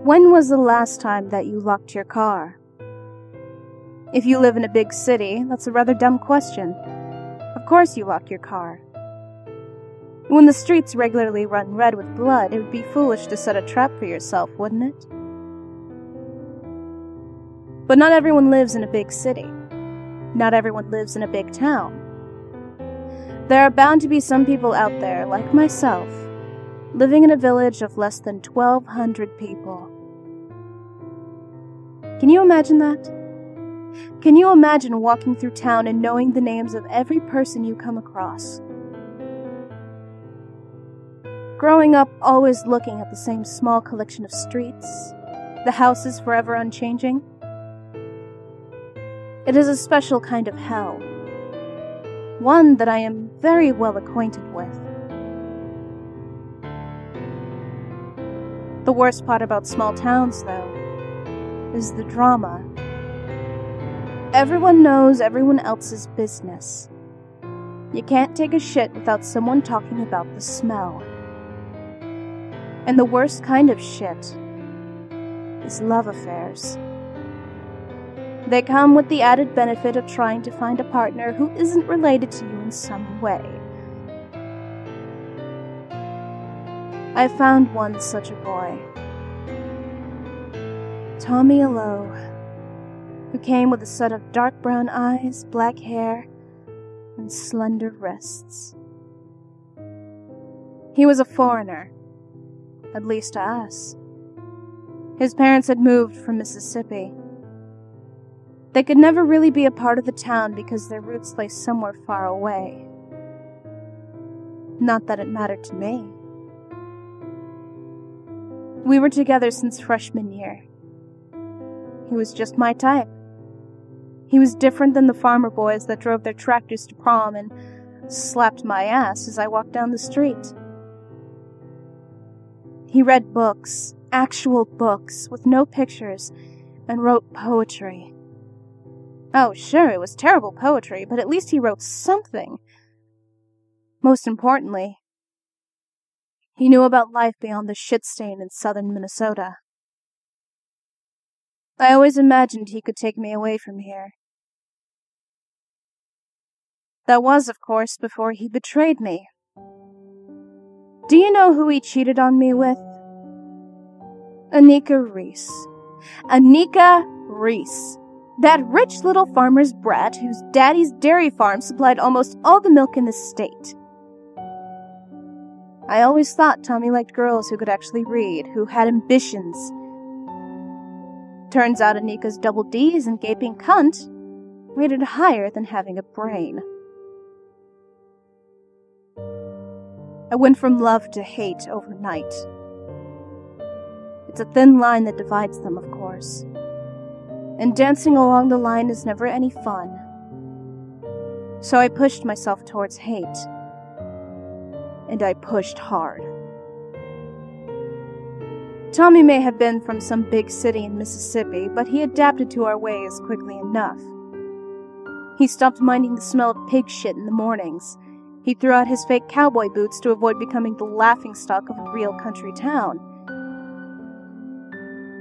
When was the last time that you locked your car? If you live in a big city, that's a rather dumb question. Of course you lock your car. When the streets regularly run red with blood, it would be foolish to set a trap for yourself, wouldn't it? But not everyone lives in a big city. Not everyone lives in a big town. There are bound to be some people out there, like myself, living in a village of less than 1,200 people. Can you imagine that? Can you imagine walking through town and knowing the names of every person you come across? Growing up, always looking at the same small collection of streets, the houses forever unchanging. It is a special kind of hell, one that I am very well acquainted with. The worst part about small towns, though, is the drama. Everyone knows everyone else's business. You can't take a shit without someone talking about the smell. And the worst kind of shit is love affairs. They come with the added benefit of trying to find a partner who isn't related to you in some way. I found one such a boy. Tommy Allo, who came with a set of dark brown eyes, black hair, and slender wrists. He was a foreigner, at least to us. His parents had moved from Mississippi. They could never really be a part of the town because their roots lay somewhere far away. Not that it mattered to me. We were together since freshman year. He was just my type. He was different than the farmer boys that drove their tractors to prom and slapped my ass as I walked down the street. He read books, actual books, with no pictures, and wrote poetry. Oh, sure, it was terrible poetry, but at least he wrote something. Most importantly, he knew about life beyond the shit stain in southern Minnesota. I always imagined he could take me away from here. That was, of course, before he betrayed me. Do you know who he cheated on me with? Anika Reese. Anika Reese. That rich little farmer's brat whose daddy's dairy farm supplied almost all the milk in the state. I always thought Tommy liked girls who could actually read, who had ambitions. Turns out Anika's double D's and gaping cunt rated higher than having a brain. I went from love to hate overnight. It's a thin line that divides them, of course. And dancing along the line is never any fun. So I pushed myself towards hate. And I pushed hard. Tommy may have been from some big city in Mississippi, but he adapted to our ways quickly enough. He stopped minding the smell of pig shit in the mornings. He threw out his fake cowboy boots to avoid becoming the laughingstock of a real country town.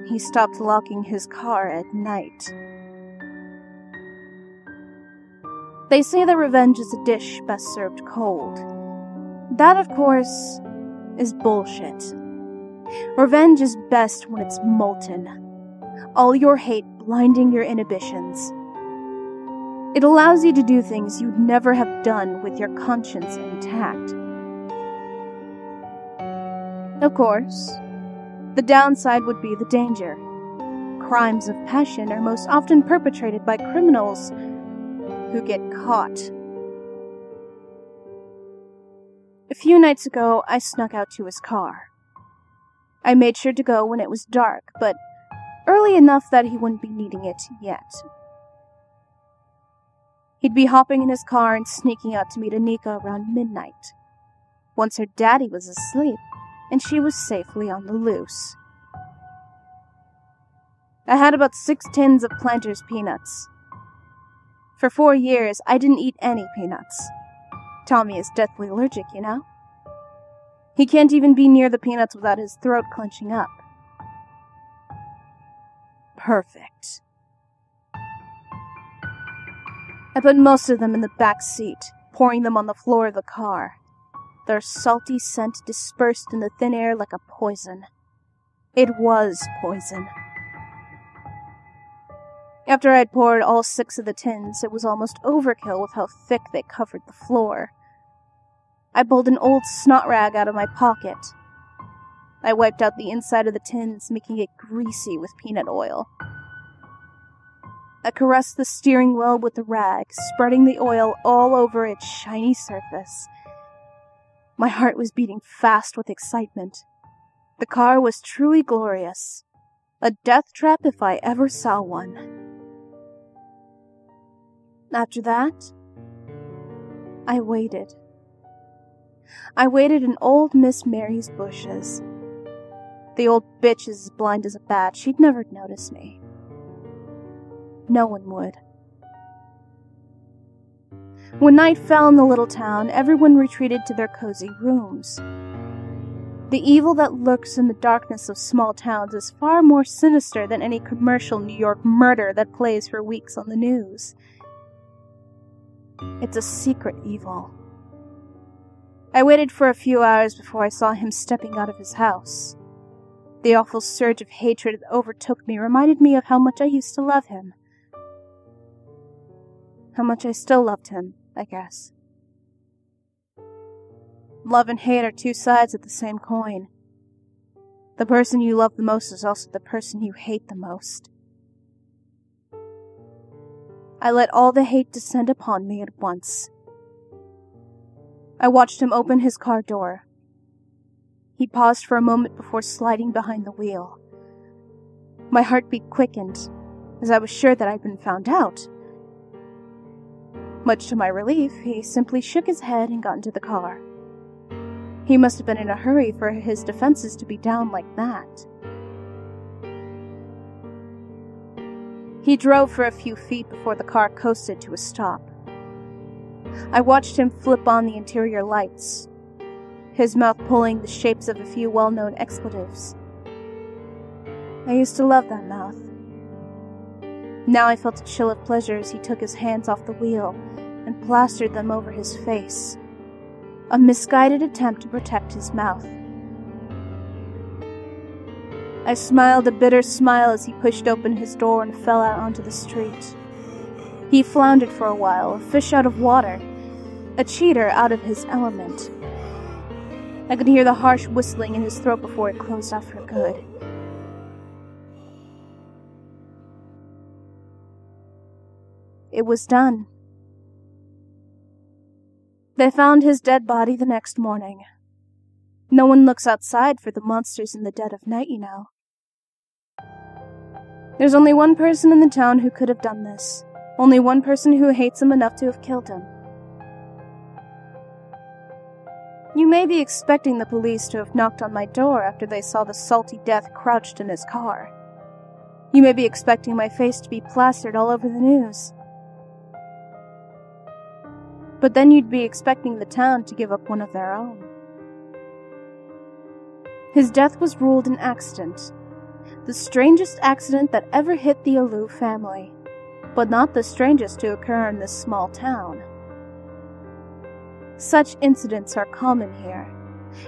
He stopped locking his car at night. They say that revenge is a dish best served cold. That, of course, is bullshit. Revenge is best when it's molten. All your hate blinding your inhibitions. It allows you to do things you'd never have done with your conscience intact. Of course, the downside would be the danger. Crimes of passion are most often perpetrated by criminals who get caught. A few nights ago, I snuck out to his car. I made sure to go when it was dark, but early enough that he wouldn't be needing it yet. He'd be hopping in his car and sneaking out to meet Anika around midnight, once her daddy was asleep and she was safely on the loose. I had about 6 tins of Planters peanuts. For 4 years, I didn't eat any peanuts. Tommy is deathly allergic, you know? He can't even be near the peanuts without his throat clenching up. Perfect. I put most of them in the back seat, pouring them on the floor of the car. Their salty scent dispersed in the thin air like a poison. It was poison. After I had poured all 6 of the tins, it was almost overkill with how thick they covered the floor. I pulled an old snot rag out of my pocket. I wiped out the inside of the tins, making it greasy with peanut oil. I caressed the steering wheel with the rag, spreading the oil all over its shiny surface. My heart was beating fast with excitement. The car was truly glorious. A death trap if I ever saw one. After that, I waited. I waited in old Miss Mary's bushes. The old bitch is as blind as a bat. She'd never notice me. No one would. When night fell in the little town, everyone retreated to their cozy rooms. The evil that lurks in the darkness of small towns is far more sinister than any commercial New York murder that plays for weeks on the news. It's a secret evil. I waited for a few hours before I saw him stepping out of his house. The awful surge of hatred that overtook me reminded me of how much I used to love him. How much I still loved him, I guess. Love and hate are 2 sides of the same coin. The person you love the most is also the person you hate the most. I let all the hate descend upon me at once. I watched him open his car door. He paused for a moment before sliding behind the wheel. My heartbeat quickened, as I was sure that I'd been found out. Much to my relief, he simply shook his head and got into the car. He must have been in a hurry for his defenses to be down like that. He drove for a few feet before the car coasted to a stop. I watched him flip on the interior lights, his mouth pulling the shapes of a few well-known expletives. I used to love that mouth. Now I felt a chill of pleasure as he took his hands off the wheel and plastered them over his face. A misguided attempt to protect his mouth. I smiled a bitter smile as he pushed open his door and fell out onto the street. He floundered for a while, a fish out of water, a cheater out of his element. I could hear the harsh whistling in his throat before it closed off for good. It was done. They found his dead body the next morning. No one looks outside for the monsters in the dead of night, you know. There's only one person in the town who could have done this. Only one person who hates him enough to have killed him. You may be expecting the police to have knocked on my door after they saw the salty death crouched in his car. You may be expecting my face to be plastered all over the news. But then you'd be expecting the town to give up one of their own. His death was ruled an accident. The strangest accident that ever hit the Alou family, but not the strangest to occur in this small town. Such incidents are common here,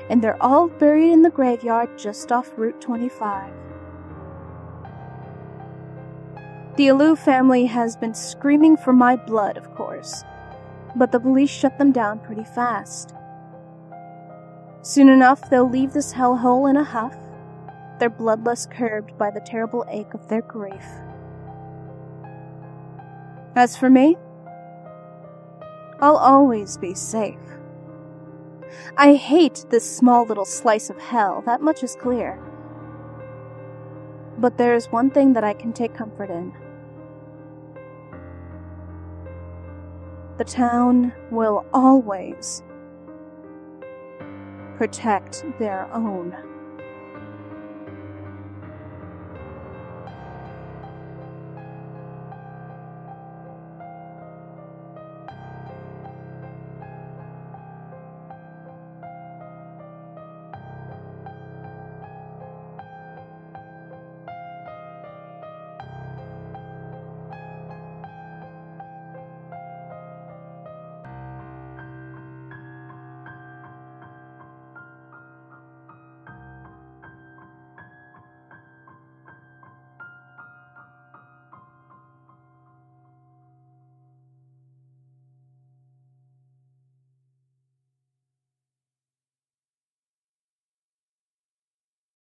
and they're all buried in the graveyard just off Route 25. The Alou family has been screaming for my blood, of course, but the police shut them down pretty fast. Soon enough, they'll leave this hellhole in a huff, their bloodlust curbed by the terrible ache of their grief. As for me, I'll always be safe. I hate this small little slice of hell, that much is clear. But there is one thing that I can take comfort in. The town will always protect their own.